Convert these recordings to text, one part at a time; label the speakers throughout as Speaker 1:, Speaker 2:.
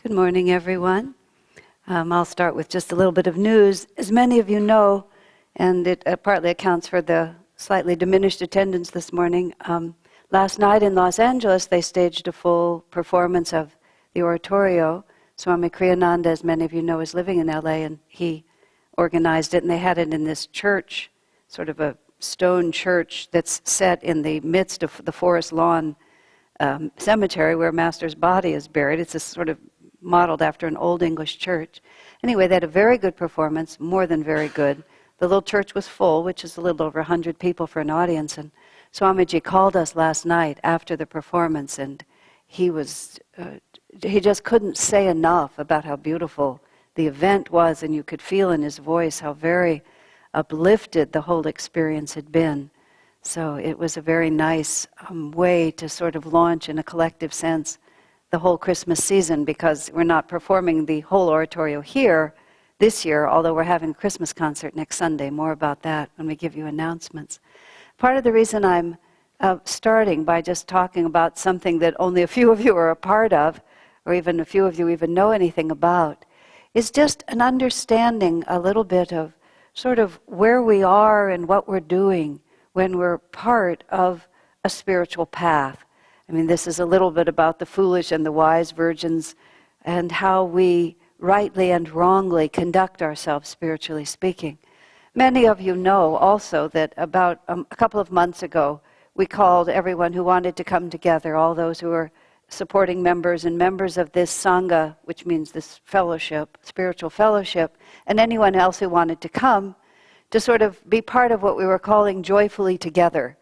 Speaker 1: Good morning, everyone. I'll start with just a little bit of news. As many of you know, and it partly accounts for the slightly diminished attendance this morning, last night in Los Angeles they staged a full performance of the oratorio. Swami Kriyananda, as many of you know, is living in LA, and he organized it, and they had it in this church, sort of a stone church that's set in the midst of the forest lawn cemetery where Master's body is buried. It's a sort of modeled after an old English church. Anyway, they had a very good performance, more than very good. The little church was full, which is a little over 100 people for an audience, and Swamiji called us last night after the performance, and he just couldn't say enough about how beautiful the event was, and you could feel in his voice how very uplifted the whole experience had been. So it was a very nice way to sort of launch in a collective sense the whole Christmas season, because we're not performing the whole oratorio here this year, although we're having a Christmas concert next Sunday. More about that when we give you announcements. Part of the reason I'm starting by just talking about something that only a few of you are a part of, or even a few of you even know anything about, is just an understanding a little bit of sort of where we are and what we're doing when we're part of a spiritual path. I mean, this is a little bit about the foolish and the wise virgins and how we rightly and wrongly conduct ourselves, spiritually speaking. Many of you know also that about a couple of months ago, we called everyone who wanted to come together, all those who were supporting members and members of this Sangha, which means this fellowship, spiritual fellowship, and anyone else who wanted to come, to sort of be part of what we were calling Joyfully Together,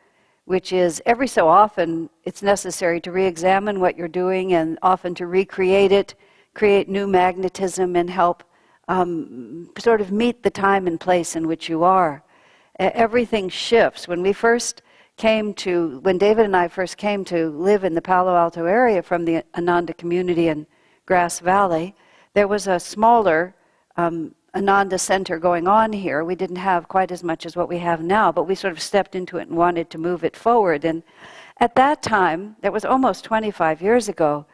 Speaker 1: which is every so often it's necessary to re-examine what you're doing and often to recreate it, create new magnetism and help sort of meet the time and place in which you are. Everything shifts. When David and I first came to live in the Palo Alto area from the Ananda community in Grass Valley, there was a smaller Ananda Center going on here. We didn't have quite as much as what we have now, but we sort of stepped into it and wanted to move it forward. And at that time, that was almost 25 years ago,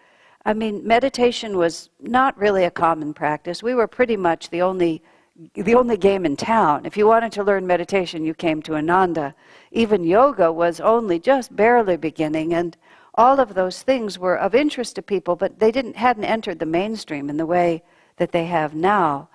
Speaker 1: I mean, meditation was not really a common practice. We were pretty much the only game in town. If you wanted to learn meditation, you came to Ananda. Even yoga was only just barely beginning, and all of those things were of interest to people, but they hadn't entered the mainstream in the way that they have now.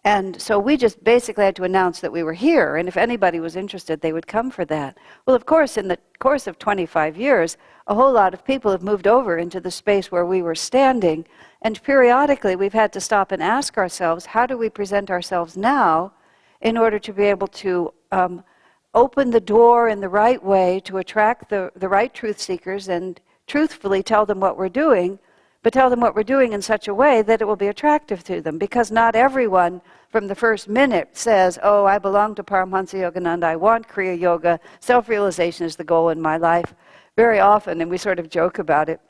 Speaker 1: And so we just basically had to announce that we were here, and if anybody was interested, they would come for that. Well, of course, in the course of 25 years, a whole lot of people have moved over into the space where we were standing, and periodically we've had to stop and ask ourselves, how do we present ourselves now in order to be able to open the door in the right way to attract the right truth seekers and truthfully tell them what we're doing, but tell them what we're doing in such a way that it will be attractive to them, because not everyone from the first minute says, oh, I belong to Paramahansa Yogananda, I want Kriya Yoga, self-realization is the goal in my life. Very often, and we sort of joke about it,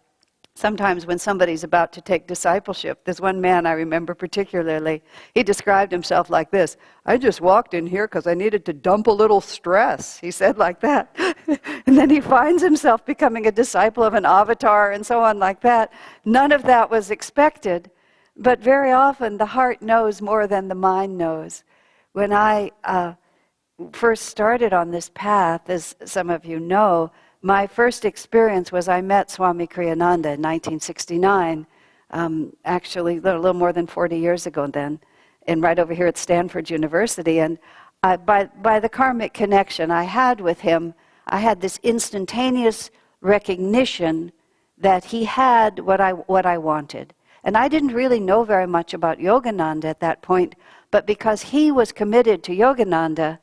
Speaker 1: sometimes when somebody's about to take discipleship, there's one man I remember particularly, he described himself like this: I just walked in here because I needed to dump a little stress, he said like that. And then he finds himself becoming a disciple of an avatar and so on like that. None of that was expected, but very often the heart knows more than the mind knows. When I first started on this path, as some of you know, my first experience was I met Swami Kriyananda in 1969, actually a little more than 40 years ago then, and right over here at Stanford University. And by the karmic connection I had with him, I had this instantaneous recognition that he had what I wanted. And I didn't really know very much about Yogananda at that point, but because he was committed to Yogananda,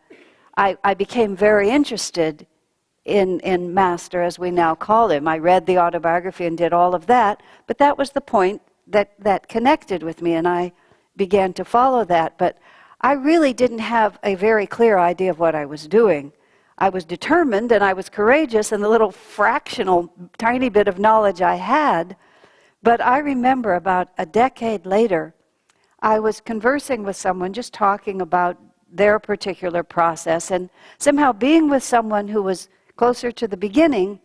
Speaker 1: I became very interested in Master, as we now call him. I read the autobiography and did all of that, but that was the point that connected with me, and I began to follow that. But I really didn't have a very clear idea of what I was doing. I was determined and I was courageous in the little fractional, tiny bit of knowledge I had. But I remember about a decade later, I was conversing with someone, just talking about their particular process, and somehow being with someone who was closer to the beginning,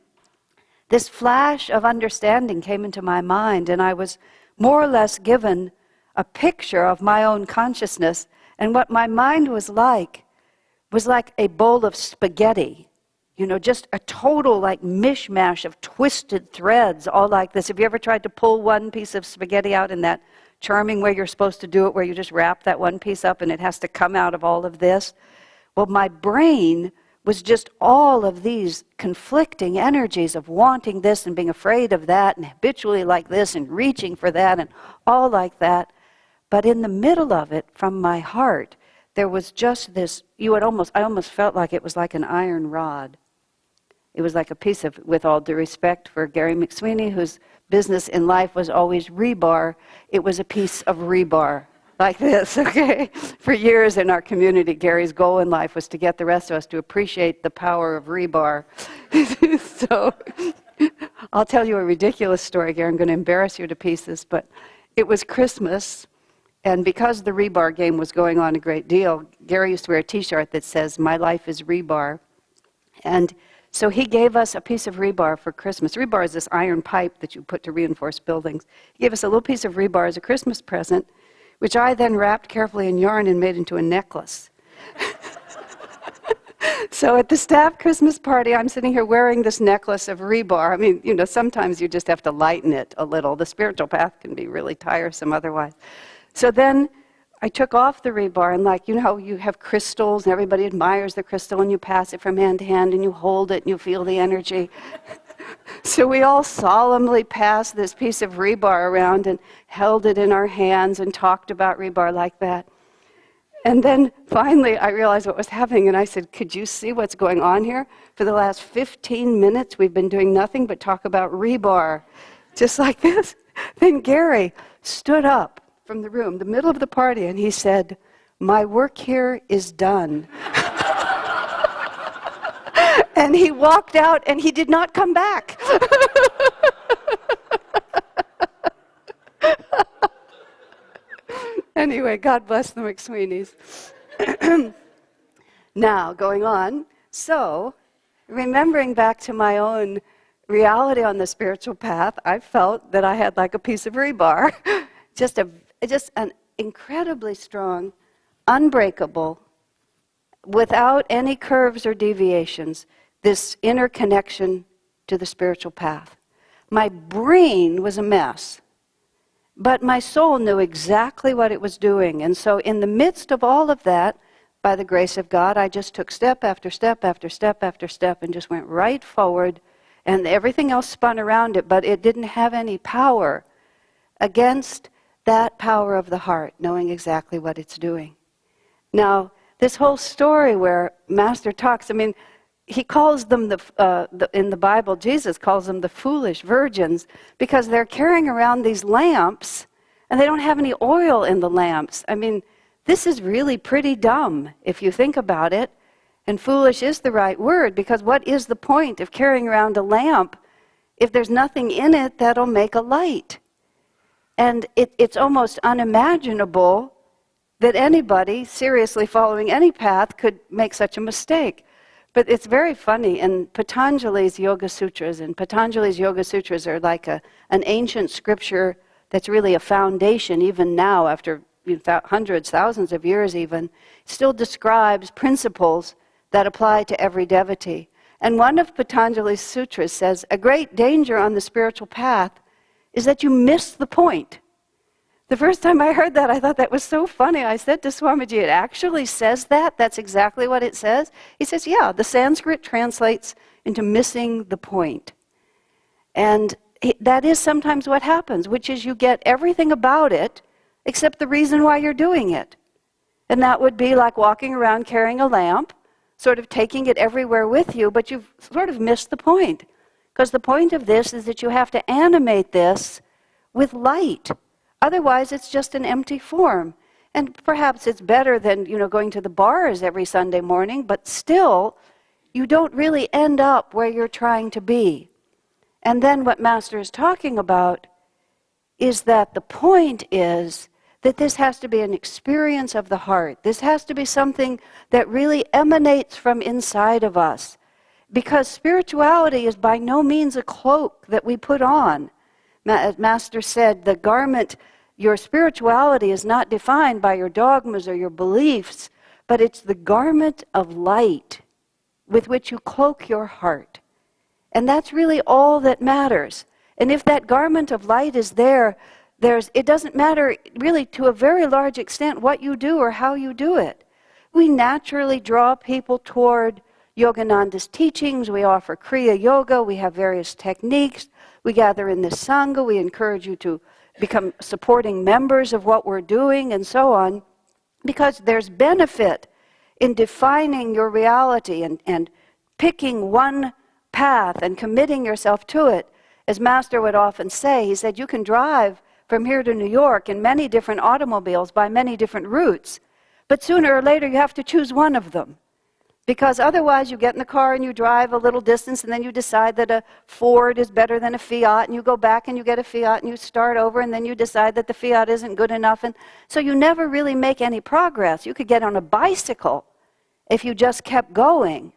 Speaker 1: this flash of understanding came into my mind, and I was more or less given a picture of my own consciousness, and what my mind was like a bowl of spaghetti. Just a total like mishmash of twisted threads, all like this. Have you ever tried to pull one piece of spaghetti out in that charming way you're supposed to do it, where you just wrap that one piece up and it has to come out of all of this? Well, my brain was just all of these conflicting energies of wanting this and being afraid of that and habitually like this and reaching for that and all like that. But in the middle of it, from my heart, there was just this, I almost felt like it was like an iron rod. It was like a piece of, with all due respect for Gary McSweeney, whose business in life was always rebar, it was a piece of rebar, like this, okay? For years in our community, Gary's goal in life was to get the rest of us to appreciate the power of rebar. So, I'll tell you a ridiculous story, Gary. I'm going to embarrass you to pieces, but it was Christmas, and because the rebar game was going on a great deal, Gary used to wear a t-shirt that says, "My life is rebar." And so he gave us a piece of rebar for Christmas. Rebar is this iron pipe that you put to reinforce buildings. He gave us a little piece of rebar as a Christmas present, which I then wrapped carefully in yarn and made into a necklace. So at the staff Christmas party, I'm sitting here wearing this necklace of rebar. I mean, sometimes you just have to lighten it a little. The spiritual path can be really tiresome otherwise. So then I took off the rebar, and how you have crystals and everybody admires the crystal and you pass it from hand to hand and you hold it and you feel the energy. So we all solemnly passed this piece of rebar around and held it in our hands and talked about rebar like that. And then finally I realized what was happening, and I said, "Could you see what's going on here? For the last 15 minutes we've been doing nothing but talk about rebar." Just like this. Then Gary stood up from the room, the middle of the party, and he said, "My work here is done." And he walked out and he did not come back. Anyway, God bless the McSweeneys. Now, going on, so remembering back to my own reality on the spiritual path, I felt that I had like a piece of rebar, just an incredibly strong, unbreakable, without any curves or deviations, this inner connection to the spiritual path. My brain was a mess, but my soul knew exactly what it was doing. And so in the midst of all of that, by the grace of God, I just took step after step after step after step and just went right forward, and everything else spun around it, but it didn't have any power against that power of the heart, knowing exactly what it's doing. Now, this whole story where Master talks, he calls them in the Bible, Jesus calls them the foolish virgins, because they're carrying around these lamps and they don't have any oil in the lamps. This is really pretty dumb if you think about it. And foolish is the right word, because what is the point of carrying around a lamp if there's nothing in it that'll make a light? And it's almost unimaginable that anybody seriously following any path could make such a mistake. But it's very funny, in Patanjali's Yoga Sutras, and Patanjali's Yoga Sutras are like an ancient scripture that's really a foundation, even now, after hundreds, thousands of years even, still describes principles that apply to every devotee. And one of Patanjali's sutras says, a great danger on the spiritual path is that you miss the point. The first time I heard that, I thought that was so funny. I said to Swamiji, it actually says that? That's exactly what it says? He says, yeah, the Sanskrit translates into missing the point. And that is sometimes what happens, which is you get everything about it except the reason why you're doing it. And that would be like walking around carrying a lamp, sort of taking it everywhere with you, but you've sort of missed the point. Because the point of this is that you have to animate this with light. Otherwise, it's just an empty form. And perhaps it's better than, going to the bars every Sunday morning, but still, you don't really end up where you're trying to be. And then what Master is talking about is that the point is that this has to be an experience of the heart. This has to be something that really emanates from inside of us. Because spirituality is by no means a cloak that we put on. Master said, the garment, your spirituality is not defined by your dogmas or your beliefs, but it's the garment of light with which you cloak your heart. And that's really all that matters. And if that garment of light is there, it doesn't matter really to a very large extent what you do or how you do it. We naturally draw people toward Yogananda's teachings. We offer Kriya Yoga. We have various techniques. We gather in the Sangha. We encourage you to become supporting members of what we're doing and so on, because there's benefit in defining your reality and picking one path and committing yourself to it. As Master would often say, he said, you can drive from here to New York in many different automobiles by many different routes, but sooner or later you have to choose one of them. Because otherwise you get in the car and you drive a little distance and then you decide that a Ford is better than a Fiat, and you go back and you get a Fiat and you start over, and then you decide that the Fiat isn't good enough, and so you never really make any progress. You could get on a bicycle if you just kept going,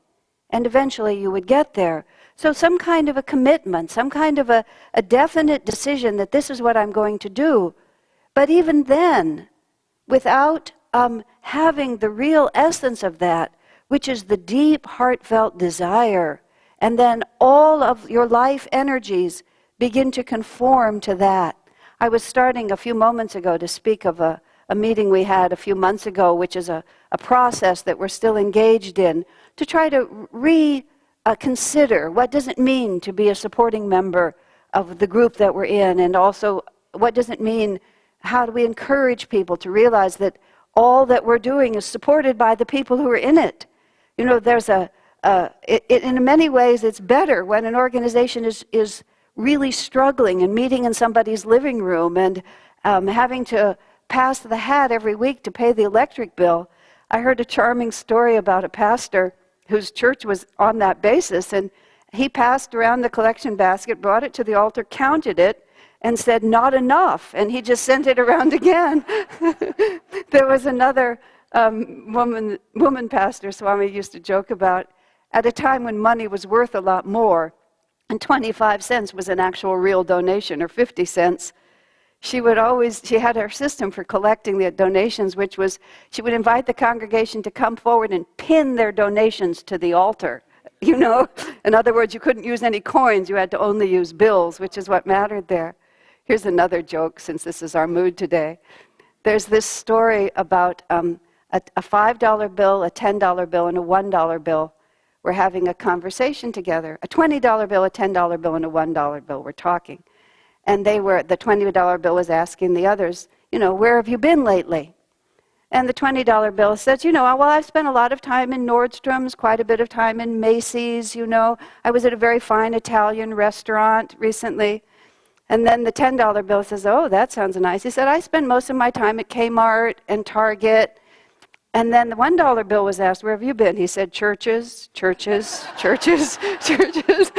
Speaker 1: and eventually you would get there. So some kind of a commitment, some kind of a definite decision that this is what I'm going to do. But even then, without having the real essence of that, which is the deep, heartfelt desire, and then all of your life energies begin to conform to that. I was starting a few moments ago to speak of a meeting we had a few months ago, which is a process that we're still engaged in, to try to consider what does it mean to be a supporting member of the group that we're in, and also what does it mean, how do we encourage people to realize that all that we're doing is supported by the people who are in it. You know, there's in many ways it's better when an organization is really struggling and meeting in somebody's living room and having to pass the hat every week to pay the electric bill. I heard a charming story about a pastor whose church was on that basis, and he passed around the collection basket, brought it to the altar, counted it, and said, not enough, and he just sent it around again. There was another woman pastor, Swami used to joke about, at a time when money was worth a lot more, and 25 cents was an actual real donation, or 50 cents, she had her system for collecting the donations, which was, she would invite the congregation to come forward and pin their donations to the altar. You know, in other words, you couldn't use any coins, you had to only use bills, which is what mattered there. Here's another joke, since this is our mood today. There's this story about a $5 bill, a $10 bill, and a $1 bill were having a conversation together. A $20 bill, a $10 bill, and a $1 bill were talking. And the $20 bill was asking the others, you know, where have you been lately? And the $20 bill says, you know, well, I've spent a lot of time in Nordstrom's, quite a bit of time in Macy's, you know. I was at a very fine Italian restaurant recently. And then the $10 bill says, oh, that sounds nice. He said, I spend most of my time at Kmart and Target. And then the $1 bill was asked, where have you been? He said, churches, churches, churches, churches.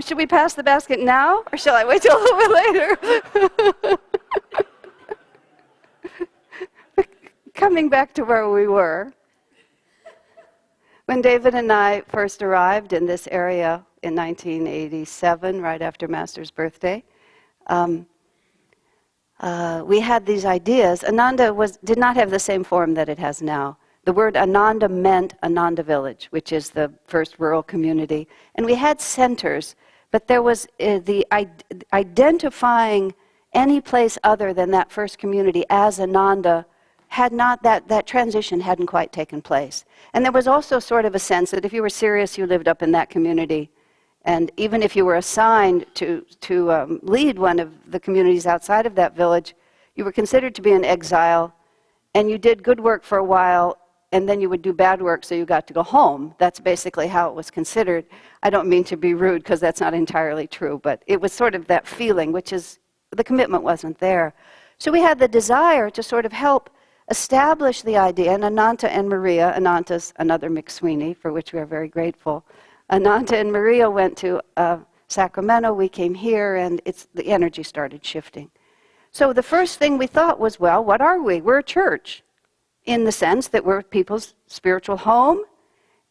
Speaker 1: Should we pass the basket now, or shall I wait till a little bit later? Coming back to where we were, when David and I first arrived in this area in 1987, right after Master's birthday, we had these ideas. Ananda did not have the same form that it has now. The word Ananda meant Ananda Village, which is the first rural community. And we had centers, but there was identifying any place other than that first community as Ananda had not, that transition hadn't quite taken place. And there was also sort of a sense that if you were serious, you lived up in that community. And even if you were assigned to lead one of the communities outside of that village, you were considered to be an exile, and you did good work for a while, and then you would do bad work, so you got to go home. That's basically how it was considered. I don't mean to be rude, because that's not entirely true, but it was sort of that feeling, which is, the commitment wasn't there. So we had the desire to sort of help establish the idea, and Ananta and Maria, Ananta's another McSweeney, for which we are very grateful. Ananta and Maria went to Sacramento, we came here, and the energy started shifting. So the first thing we thought was, well, what are we? We're a church, in the sense that we're people's spiritual home,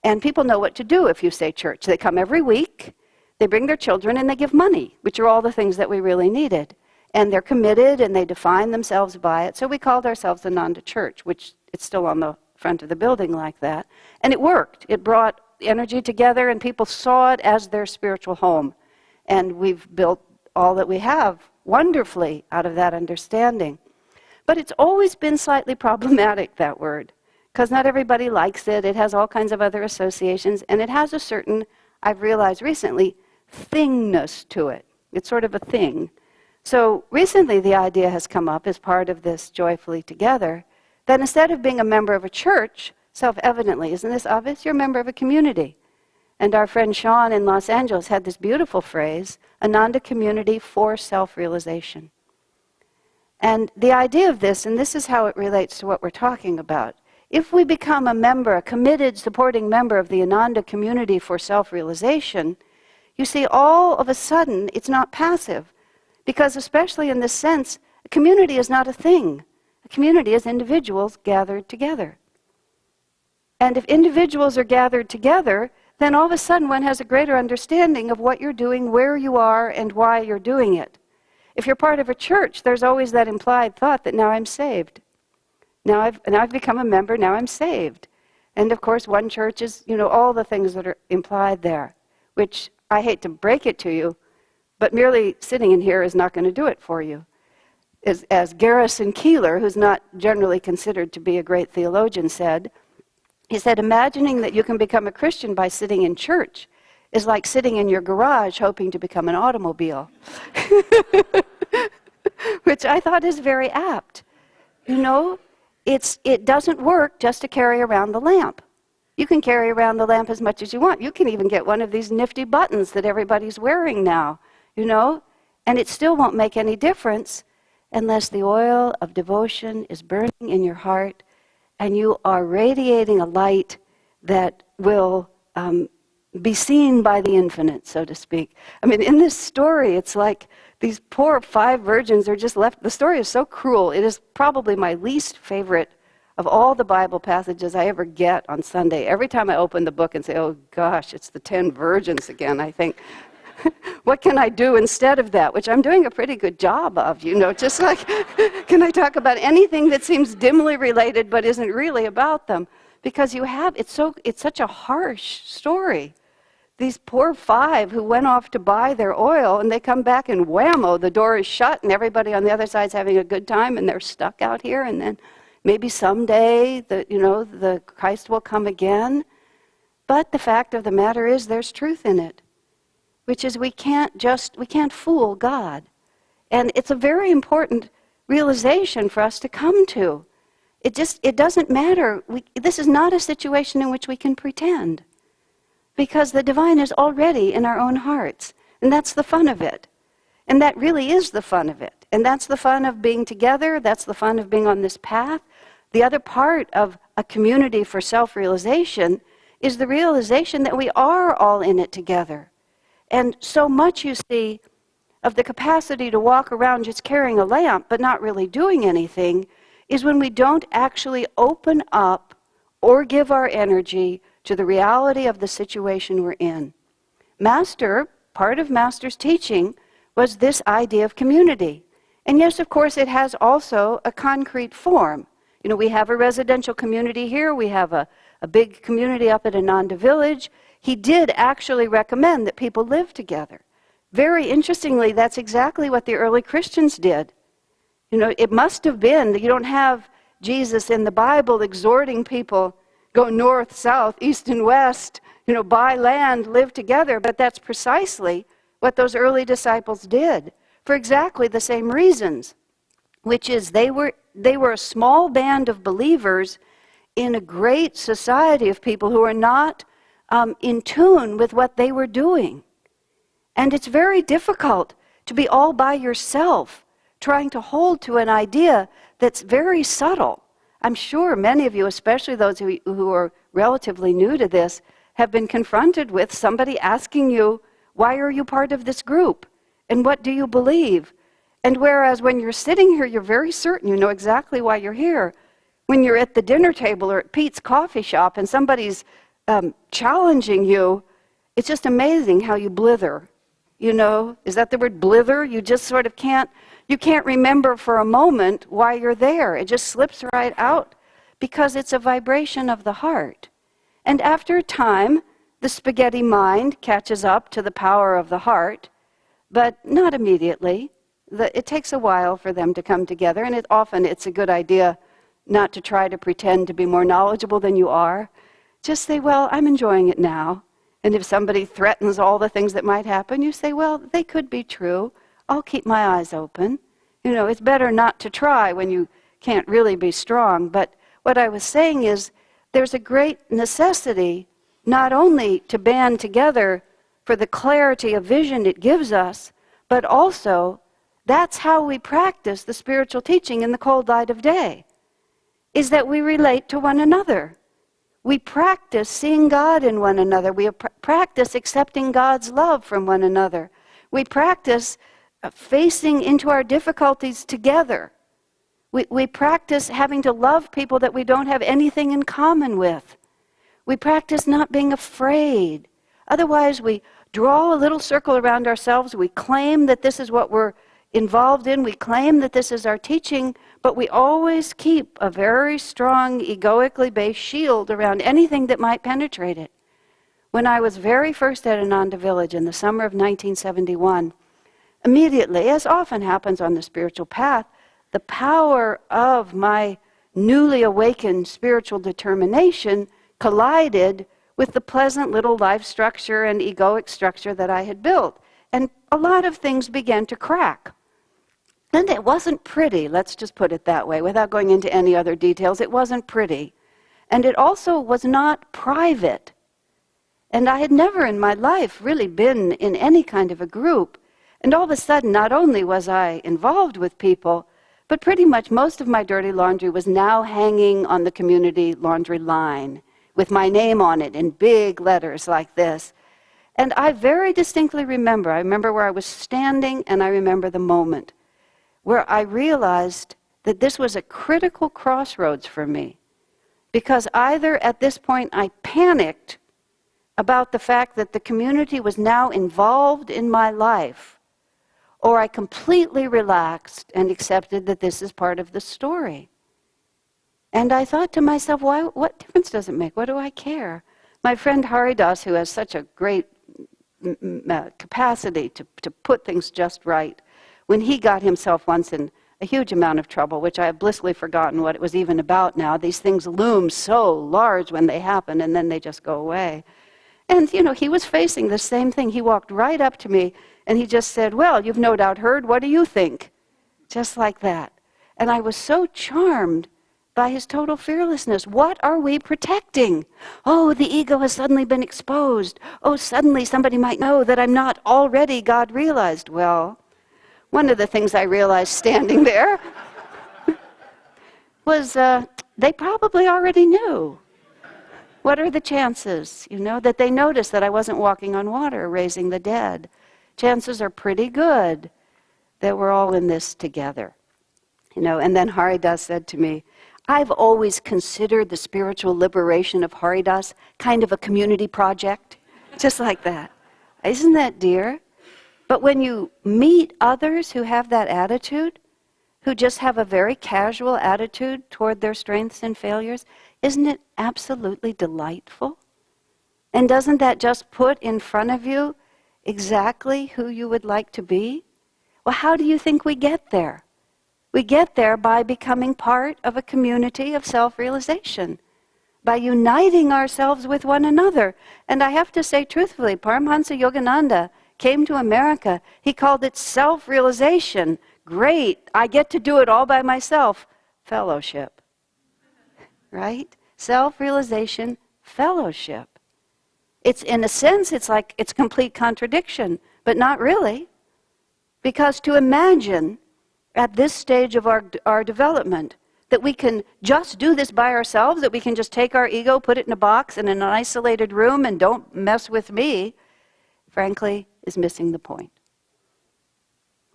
Speaker 1: And people know what to do if you say church. They come every week, they bring their children, and they give money, which are all the things that we really needed. And they're committed, and they define themselves by it. So we called ourselves Ananda Church, which it's still on the front of the building like that. And it worked. It brought energy together, and people saw it as their spiritual home. And we've built all that we have wonderfully out of that understanding. But it's always been slightly problematic, that word, because not everybody likes it. It has all kinds of other associations, and it has a certain, I've realized recently, thingness to it. It's sort of a thing. So recently the idea has come up as part of this Joyfully Together that instead of being a member of a church, self-evidently, isn't this obvious? You're a member of a community. And our friend Sean in Los Angeles had this beautiful phrase, Ananda Community for Self-Realization. And the idea of this, and this is how it relates to what we're talking about, if we become a member, a committed, supporting member of the Ananda Community for Self-Realization, you see, all of a sudden, it's not passive. Because especially in this sense, a community is not a thing. A community is individuals gathered together. And if individuals are gathered together, then all of a sudden one has a greater understanding of what you're doing, where you are, and why you're doing it. If you're part of a church, there's always that implied thought that now I'm saved. Now I've become a member, now I'm saved. And of course one church is, all the things that are implied there, which I hate to break it to you, but merely sitting in here is not going to do it for you. As Garrison Keillor, who's not generally considered to be a great theologian, said, he said, imagining that you can become a Christian by sitting in church is like sitting in your garage hoping to become an automobile. Which I thought is very apt. It doesn't work just to carry around the lamp. You can carry around the lamp as much as you want. You can even get one of these nifty buttons that everybody's wearing now. And it still won't make any difference unless the oil of devotion is burning in your heart and you are radiating a light that will be seen by the infinite, so to speak. I mean, in this story, it's like these poor 5 virgins are just left. The story is so cruel. It is probably my least favorite of all the Bible passages I ever get on Sunday. Every time I open the book and say, oh gosh, it's the 10 virgins again, I think, what can I do instead of that? Which I'm doing a pretty good job of, just like, can I talk about anything that seems dimly related but isn't really about them? Because it's such a harsh story. These poor 5 who went off to buy their oil, and they come back and whammo, the door is shut and everybody on the other side's having a good time and they're stuck out here, and then maybe someday the Christ will come again. But the fact of the matter is there's truth in it, which is we can't fool God. And it's a very important realization for us to come to. It doesn't matter. This is not a situation in which we can pretend, because the divine is already in our own hearts. And that's the fun of it. And that really is the fun of it. And that's the fun of being together. That's the fun of being on this path. The other part of a community for self-realization is the realization that we are all in it together. And so much, you see, of the capacity to walk around just carrying a lamp but not really doing anything is when we don't actually open up or give our energy to the reality of the situation we're in. Part of Master's teaching was this idea of community. And yes, of course, it has also a concrete form. We have a residential community here. We have a big community up at Ananda Village. He did actually recommend that people live together. Very interestingly, that's exactly what the early Christians did. It must have been that you don't have Jesus in the Bible exhorting people, go north, south, east, and west, buy land, live together. But that's precisely what those early disciples did for exactly the same reasons, which is they were a small band of believers in a great society of people who are not in tune with what they were doing. And it's very difficult to be all by yourself, trying to hold to an idea that's very subtle. I'm sure many of you, especially those who are relatively new to this, have been confronted with somebody asking you, why are you part of this group? And what do you believe? And whereas when you're sitting here, you're very certain you know exactly why you're here. When you're at the dinner table or at Pete's coffee shop and somebody's
Speaker 2: challenging you, it's just amazing how you blither. You know, is that the word blither? You just sort of you can't remember for a moment why you're there. It just slips right out because it's a vibration of the heart. And after a time, the spaghetti mind catches up to the power of the heart, but not immediately. It takes a while for them to come together, and often it's a good idea not to try to pretend to be more knowledgeable than you are. Just say, well, I'm enjoying it now. And if somebody threatens all the things that might happen, you say, well, they could be true. I'll keep my eyes open. You know, it's better not to try when you can't really be strong. But what I was saying is there's a great necessity not only to band together for the clarity of vision it gives us, but also that's how we practice the spiritual teaching in the cold light of day, is that we relate to one another. We practice seeing God in one another. We practice accepting God's love from one another. We practice facing into our difficulties together. We practice having to love people that we don't have anything in common with. We practice not being afraid. Otherwise, we draw a little circle around ourselves. We claim that this is what we're involved in. We claim that this is our teaching, but we always keep a very strong, egoically based shield around anything that might penetrate it. When I was very first at Ananda Village in the summer of 1971, immediately, as often happens on the spiritual path, the power of my newly awakened spiritual determination collided with the pleasant little life structure and egoic structure that I had built. And a lot of things began to crack. And it wasn't pretty, let's just put it that way, without going into any other details. It wasn't pretty. And it also was not private. And I had never in my life really been in any kind of a group. And all of a sudden, not only was I involved with people, but pretty much most of my dirty laundry was now hanging on the community laundry line with my name on it in big letters like this. And I very distinctly remember, I remember where I was standing, and I remember the moment where I realized that this was a critical crossroads for me. Because either at this point I panicked about the fact that the community was now involved in my life, or I completely relaxed and accepted that this is part of the story. And I thought to myself, what difference does it make? What do I care? My friend Haridas, who has such a great capacity to put things just right, when he got himself once in a huge amount of trouble, which I have blissfully forgotten what it was even about now. These things loom so large when they happen, and then they just go away. And, you know, he was facing the same thing. He walked right up to me, and he just said, well, you've no doubt heard, what do you think? Just like that. And I was so charmed by his total fearlessness. What are we protecting? Oh, the ego has suddenly been exposed. Oh, suddenly somebody might know that I'm not already God realized. Well, one of the things I realized standing there was they probably already knew. What are the chances, you know, that they noticed that I wasn't walking on water, raising the dead? Chances are pretty good that we're all in this together. You know, and then Haridas said to me, I've always considered the spiritual liberation of Haridas kind of a community project, just like that. Isn't that dear? But when you meet others who have that attitude, who just have a very casual attitude toward their strengths and failures, isn't it absolutely delightful? And doesn't that just put in front of you exactly who you would like to be? Well, how do you think we get there? We get there by becoming part of a community of self-realization, by uniting ourselves with one another. And I have to say truthfully, Paramhansa Yogananda came to America. He called it self-realization. Great, I get to do it all by myself. Fellowship, right? Self-realization, fellowship. It's, in a sense, it's like it's complete contradiction, but not really. Because to imagine at this stage of our development that we can just do this by ourselves, that we can just take our ego, put it in a box in an isolated room and don't mess with me, frankly, is missing the point.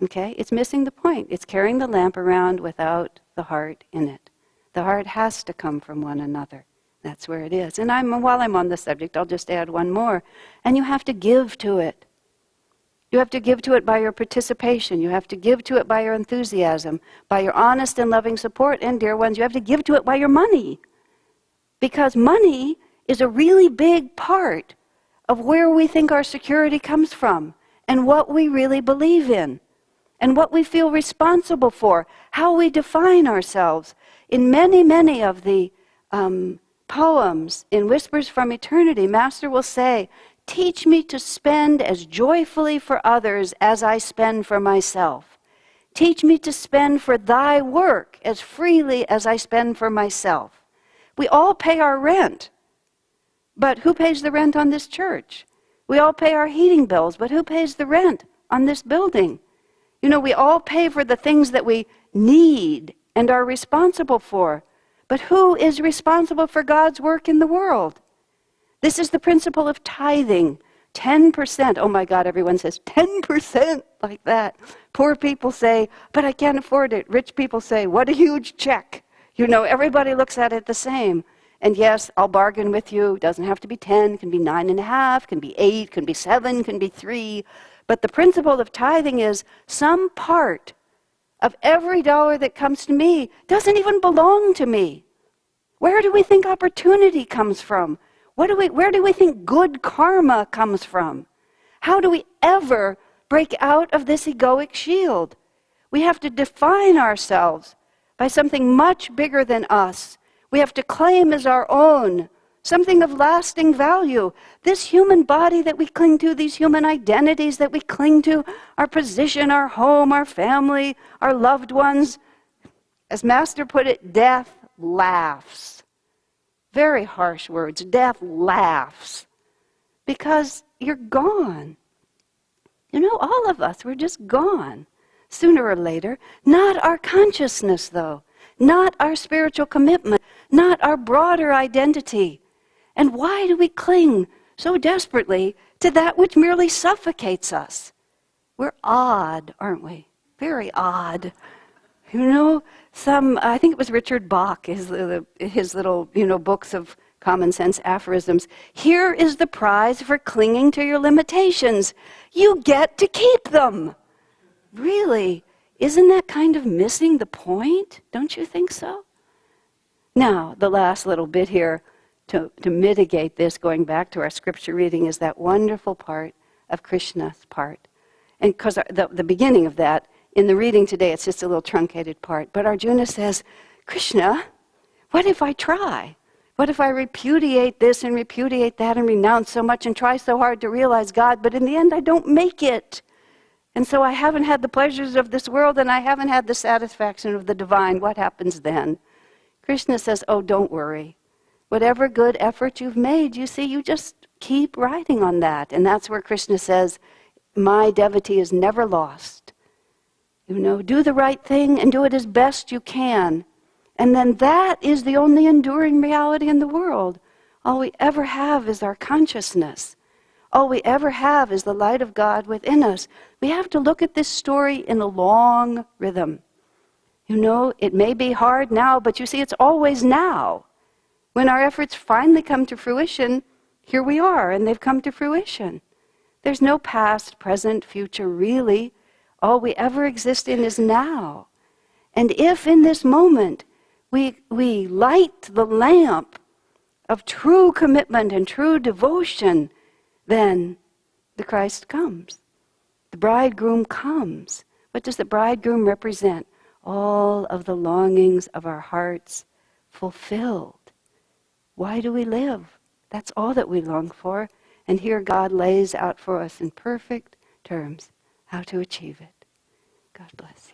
Speaker 2: Okay? It's missing the point. It's carrying the lamp around without the heart in it. The heart has to come from one another. That's where it is. And while I'm on the subject, I'll just add one more. And you have to give to it. You have to give to it by your participation. You have to give to it by your enthusiasm, by your honest and loving support. And dear ones, you have to give to it by your money. Because money is a really big part of where we think our security comes from and what we really believe in and what we feel responsible for, how we define ourselves. In many, many of the poems in Whispers from Eternity, Master will say, teach me to spend as joyfully for others as I spend for myself. Teach me to spend for thy work as freely as I spend for myself. We all pay our rent, but who pays the rent on this church? We all pay our heating bills, but who pays the rent on this building? You know, we all pay for the things that we need and are responsible for. But who is responsible for God's work in the world? This is the principle of tithing. 10%. Oh my God, everyone says 10% like that. Poor people say, but I can't afford it. Rich people say, what a huge check. You know, everybody looks at it the same. And yes, I'll bargain with you. It doesn't have to be 10, it can be 9.5, can be 8, can be 7, can be 3. But the principle of tithing is some part of every dollar that comes to me doesn't even belong to me. Where do we think opportunity comes from? Where do we think good karma comes from? How do we ever break out of this egoic shield? We have to define ourselves by something much bigger than us. We have to claim as our own something of lasting value. This human body that we cling to, these human identities that we cling to, our position, our home, our family, our loved ones. As Master put it, death laughs. Very harsh words. Death laughs. Because you're gone. You know, all of us, we're just gone. Sooner or later. Not our consciousness, though. Not our spiritual commitment. Not our broader identity. And why do we cling so desperately to that which merely suffocates us? We're odd, aren't we? Very odd. You know, I think it was Richard Bach, his little, books of common sense aphorisms. Here is the prize for clinging to your limitations. You get to keep them. Really, isn't that kind of missing the point? Don't you think so? Now, the last little bit here to mitigate this, going back to our scripture reading, is that wonderful part of Krishna's part. And because the beginning of that, in the reading today, it's just a little truncated part. But Arjuna says, Krishna, what if I try? What if I repudiate this and repudiate that and renounce so much and try so hard to realize God, but in the end I don't make it? And so I haven't had the pleasures of this world and I haven't had the satisfaction of the divine. What happens then? Krishna says, oh, don't worry. Whatever good effort you've made, you see, you just keep riding on that. And that's where Krishna says, my devotee is never lost. Do the right thing and do it as best you can. And then that is the only enduring reality in the world. All we ever have is our consciousness. All we ever have is the light of God within us. We have to look at this story in a long rhythm. It may be hard now, but you see, it's always now. When our efforts finally come to fruition, here we are, and they've come to fruition. There's no past, present, future, really. All we ever exist in is now. And if in this moment we light the lamp of true commitment and true devotion, then the Christ comes. The bridegroom comes. What does the bridegroom represent? All of the longings of our hearts fulfilled. Why do we live? That's all that we long for. And here God lays out for us in perfect terms how to achieve it. God bless you.